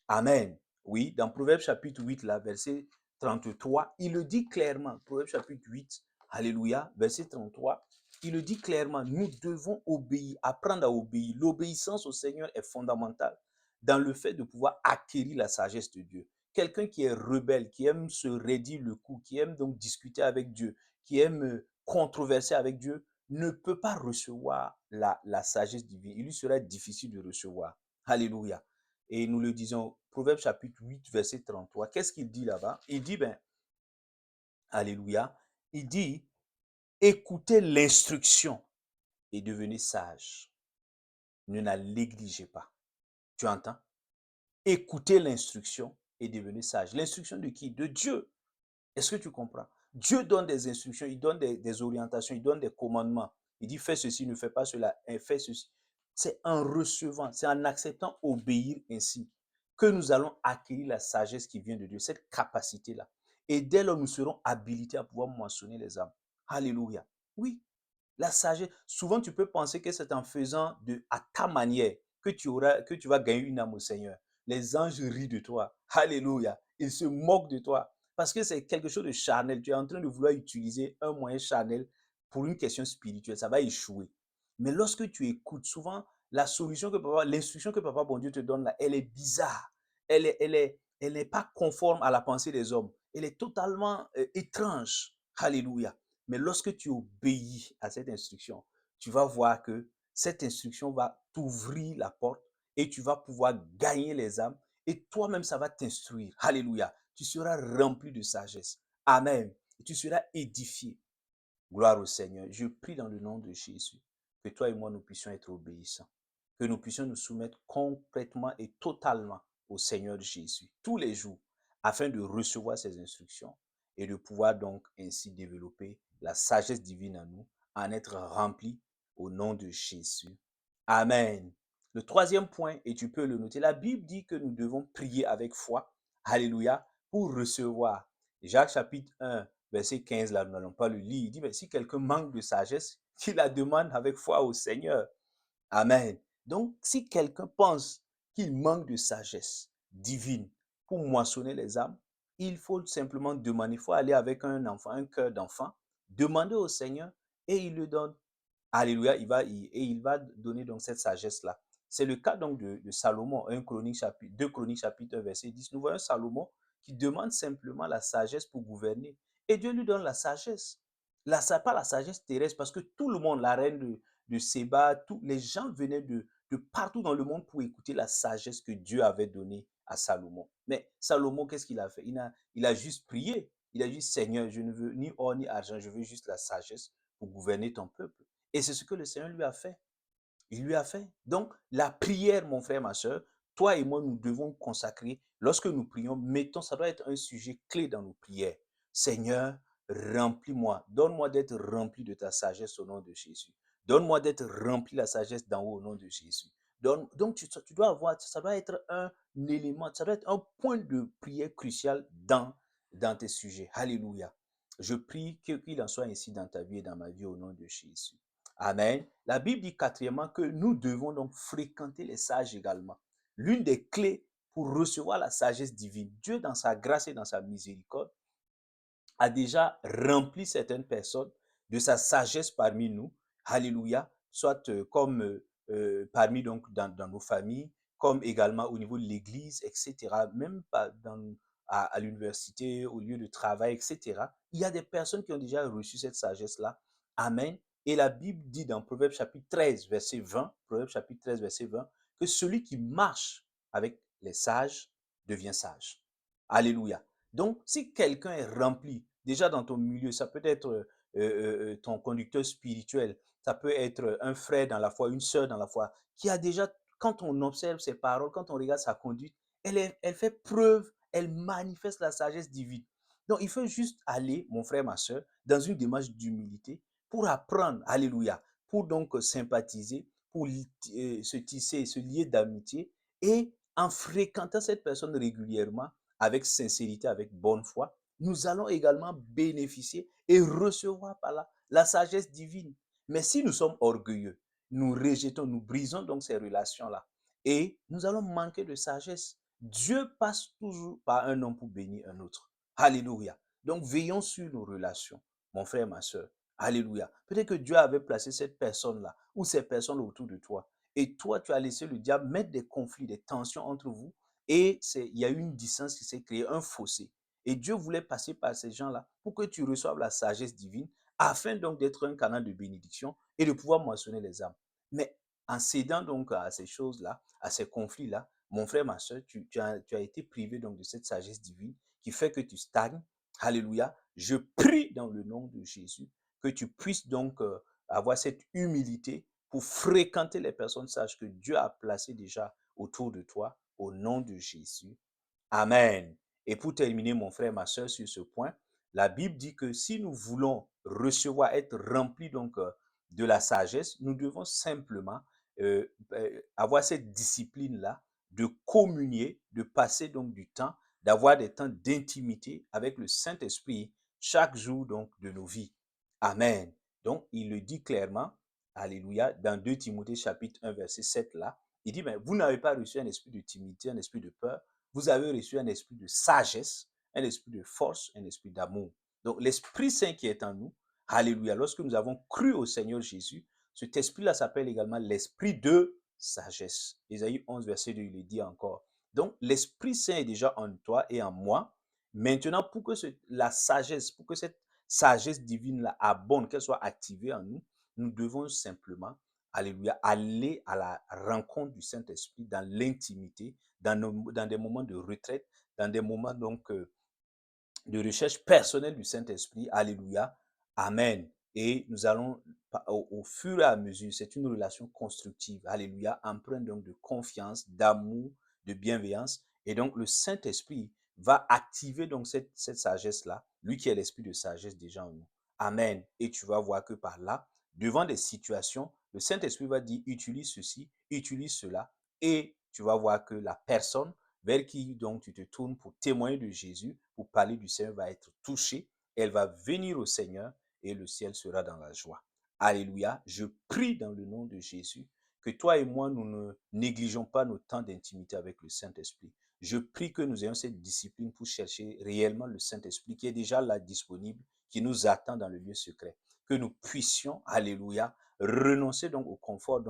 Amen. Oui, dans Proverbe chapitre 8, là, verset 33, il le dit clairement. Proverbe chapitre 8, alléluia, verset 33, il le dit clairement, nous devons obéir, apprendre à obéir. L'obéissance au Seigneur est fondamentale dans le fait de pouvoir acquérir la sagesse de Dieu. Quelqu'un qui est rebelle, qui aime se raidir le cou, qui aime donc discuter avec Dieu, qui aime controverser avec Dieu, ne peut pas recevoir la sagesse divine. Il lui sera difficile de recevoir. Alléluia. Et nous le disons, Proverbe chapitre 8, verset 33. Qu'est-ce qu'il dit là-bas? Il dit, alléluia, il dit, écoutez l'instruction et devenez sage. Ne la négligez pas. Tu entends? Écoutez l'instruction et devenez sage. L'instruction de qui? De Dieu. Est-ce que tu comprends? Dieu donne des instructions, il donne des orientations, il donne des commandements. Il dit, fais ceci, ne fais pas cela, fais ceci. C'est en recevant, c'est en acceptant obéir ainsi que nous allons acquérir la sagesse qui vient de Dieu, cette capacité-là. Et dès lors, nous serons habilités à pouvoir moissonner les âmes. Alléluia. Oui, la sagesse, souvent tu peux penser que c'est en faisant à ta manière que tu vas gagner une âme au Seigneur. Les anges rient de toi. Alléluia. Ils se moquent de toi. Parce que c'est quelque chose de charnel. Tu es en train de vouloir utiliser un moyen charnel pour une question spirituelle. Ça va échouer. Mais lorsque tu écoutes, souvent, l'instruction que Papa Bon Dieu te donne là, elle est bizarre. Elle n'est pas conforme à la pensée des hommes. Elle est totalement étrange. Alléluia. Mais lorsque tu obéis à cette instruction, tu vas voir que cette instruction va t'ouvrir la porte et tu vas pouvoir gagner les âmes et toi-même, ça va t'instruire. Alléluia. Tu seras rempli de sagesse. Amen. Et tu seras édifié. Gloire au Seigneur. Je prie dans le nom de Jésus que toi et moi, nous puissions être obéissants. Que nous puissions nous soumettre complètement et totalement au Seigneur Jésus tous les jours afin de recevoir ses instructions et de pouvoir donc ainsi développer la sagesse divine en nous, en être rempli au nom de Jésus. Amen. Le troisième point, et tu peux le noter, la Bible dit que nous devons prier avec foi. Alléluia. Pour recevoir. Jacques chapitre 1, verset 15, là, nous n'allons pas le lire. Il dit, mais si quelqu'un manque de sagesse, qu'il la demande avec foi au Seigneur. Amen. Donc, si quelqu'un pense qu'il manque de sagesse divine pour moissonner les âmes, il faut simplement demander, il faut aller avec un enfant, un cœur d'enfant, demander au Seigneur et il le donne. Alléluia, il va donner donc cette sagesse-là. C'est le cas donc de Salomon, 2 Chroniques chapitre 1, verset 10. Nous voyons Salomon qui demande simplement la sagesse pour gouverner. Et Dieu lui donne la sagesse. Pas la sagesse terrestre, parce que tout le monde, la reine de Séba, tous les gens venaient de partout dans le monde pour écouter la sagesse que Dieu avait donnée à Salomon. Mais Salomon, qu'est-ce qu'il a fait? Il a juste prié. Il a dit, Seigneur, je ne veux ni or ni argent, je veux juste la sagesse pour gouverner ton peuple. Et c'est ce que le Seigneur lui a fait. Il lui a fait. Donc, la prière, mon frère, ma soeur, toi et moi, nous devons consacrer, lorsque nous prions, mettons, ça doit être un sujet clé dans nos prières. Seigneur, remplis-moi, donne-moi d'être rempli de ta sagesse au nom de Jésus. Donne-moi d'être rempli de la sagesse d'en haut au nom de Jésus. Donc, tu dois avoir, ça doit être un élément, ça doit être un point de prière crucial dans tes sujets. Alléluia. Je prie qu'il en soit ainsi dans ta vie et dans ma vie au nom de Jésus. Amen. La Bible dit quatrièmement que nous devons donc fréquenter les sages également. L'une des clés pour recevoir la sagesse divine, Dieu dans sa grâce et dans sa miséricorde a déjà rempli certaines personnes de sa sagesse parmi nous. Alléluia. Soit parmi donc dans nos familles, comme également au niveau de l'église, etc. Même pas à l'université, au lieu de travail, etc. Il y a des personnes qui ont déjà reçu cette sagesse-là. Amen. Et la Bible dit dans Proverbe chapitre 13, verset 20, Proverbe chapitre 13, verset 20, que celui qui marche avec les sages devient sage. Alléluia. Donc, si quelqu'un est rempli, déjà dans ton milieu, ça peut être ton conducteur spirituel, ça peut être un frère dans la foi, une sœur dans la foi, qui a déjà, quand on observe ses paroles, quand on regarde sa conduite, elle fait preuve, elle manifeste la sagesse divine. Donc, il faut juste aller, mon frère, ma sœur, dans une démarche d'humilité pour apprendre, alléluia, pour donc sympathiser, pour se tisser, se lier d'amitié et en fréquentant cette personne régulièrement, avec sincérité, avec bonne foi, nous allons également bénéficier et recevoir par là la sagesse divine. Mais si nous sommes orgueilleux, nous rejetons, nous brisons donc ces relations-là et nous allons manquer de sagesse. Dieu passe toujours par un homme pour bénir un autre. Alléluia. Donc veillons sur nos relations, mon frère, ma soeur. Alléluia. Peut-être que Dieu avait placé cette personne-là ou ces personnes autour de toi. Et toi, tu as laissé le diable mettre des conflits, des tensions entre vous et il y a eu une distance qui s'est créée, un fossé. Et Dieu voulait passer par ces gens-là pour que tu reçoives la sagesse divine, afin donc d'être un canal de bénédiction et de pouvoir moissonner les âmes. Mais en cédant donc à ces choses-là, à ces conflits-là, mon frère, ma soeur, tu as été privé donc de cette sagesse divine qui fait que tu stagnes. Alléluia. Je prie dans le nom de Jésus que tu puisses donc avoir cette humilité pour fréquenter les personnes sages que Dieu a placées déjà autour de toi au nom de Jésus. Amen. Et pour terminer, mon frère, ma soeur, sur ce point, la Bible dit que si nous voulons recevoir, être remplis donc de la sagesse, nous devons simplement avoir cette discipline-là de communier, de passer donc du temps, d'avoir des temps d'intimité avec le Saint-Esprit chaque jour donc de nos vies. Amen. Donc, il le dit clairement, alléluia, dans 2 Timothée chapitre 1, verset 7 là, il dit, mais vous n'avez pas reçu un esprit de timidité, un esprit de peur, vous avez reçu un esprit de sagesse, un esprit de force, un esprit d'amour. Donc, l'Esprit Saint qui est en nous, alléluia, lorsque nous avons cru au Seigneur Jésus, cet esprit-là s'appelle également l'esprit de sagesse. Ésaïe 11, verset 2, il le dit encore. Donc, l'Esprit Saint est déjà en toi et en moi. Maintenant, pour que la sagesse, pour que cette sagesse divine-là abonde, qu'elle soit activée en nous, nous devons simplement, alléluia, aller à la rencontre du Saint-Esprit dans l'intimité, dans des moments de retraite, dans des moments donc de recherche personnelle du Saint-Esprit. Alléluia. Amen. Et nous allons, au fur et à mesure, c'est une relation constructive. Alléluia. Empreinte donc de confiance, d'amour, de bienveillance. Et donc, le Saint-Esprit va activer donc cette sagesse-là, lui qui est l'esprit de sagesse déjà en nous. Amen. Et tu vas voir que par là, devant des situations, le Saint-Esprit va dire, utilise ceci, utilise cela. Et tu vas voir que la personne vers qui donc tu te tournes pour témoigner de Jésus, pour parler du Seigneur, va être touchée. Elle va venir au Seigneur et le ciel sera dans la joie. Alléluia. Je prie dans le nom de Jésus que toi et moi, nous ne négligeons pas nos temps d'intimité avec le Saint-Esprit. Je prie que nous ayons cette discipline pour chercher réellement le Saint-Esprit qui est déjà là disponible, qui nous attend dans le lieu secret. Que nous puissions, alléluia, renoncer donc au confort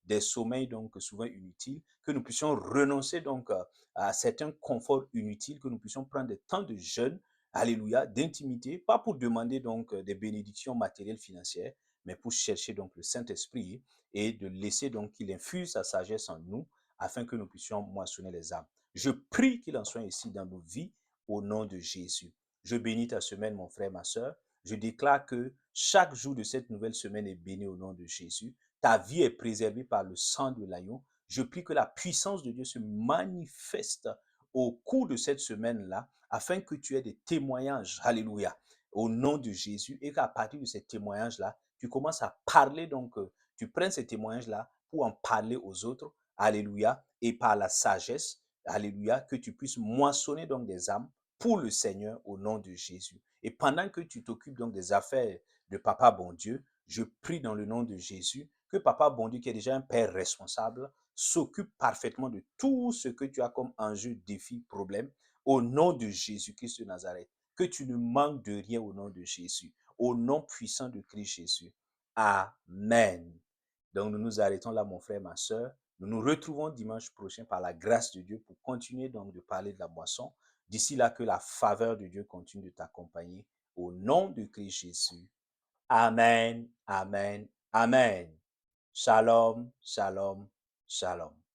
des sommeils donc souvent inutiles, que nous puissions renoncer donc à certains conforts inutiles, que nous puissions prendre des temps de jeûne, alléluia, d'intimité, pas pour demander donc des bénédictions matérielles financières, mais pour chercher donc le Saint-Esprit et de laisser donc qu'il infuse sa sagesse en nous afin que nous puissions moissonner les âmes. Je prie qu'il en soit ainsi dans nos vies au nom de Jésus. Je bénis ta semaine, mon frère, ma soeur. Je déclare que chaque jour de cette nouvelle semaine est béni au nom de Jésus. Ta vie est préservée par le sang de l'agneau. Je prie que la puissance de Dieu se manifeste au cours de cette semaine-là, afin que tu aies des témoignages, alléluia, au nom de Jésus, et qu'à partir de ces témoignages-là, tu commences à parler, donc, tu prennes ces témoignages-là pour en parler aux autres, alléluia, et par la sagesse, alléluia, que tu puisses moissonner donc des âmes pour le Seigneur au nom de Jésus. Et pendant que tu t'occupes donc des affaires de Papa bon Dieu, je prie dans le nom de Jésus que Papa bon Dieu, qui est déjà un Père responsable, s'occupe parfaitement de tout ce que tu as comme enjeu, défi, problème, au nom de Jésus-Christ de Nazareth. Que tu ne manques de rien au nom de Jésus, au nom puissant de Christ Jésus. Amen. Donc nous nous arrêtons là, mon frère, ma soeur. Nous nous retrouvons dimanche prochain par la grâce de Dieu pour continuer donc de parler de la moisson. D'ici là, que la faveur de Dieu continue de t'accompagner. Au nom de Christ Jésus. Amen, amen, amen. Shalom, shalom, shalom.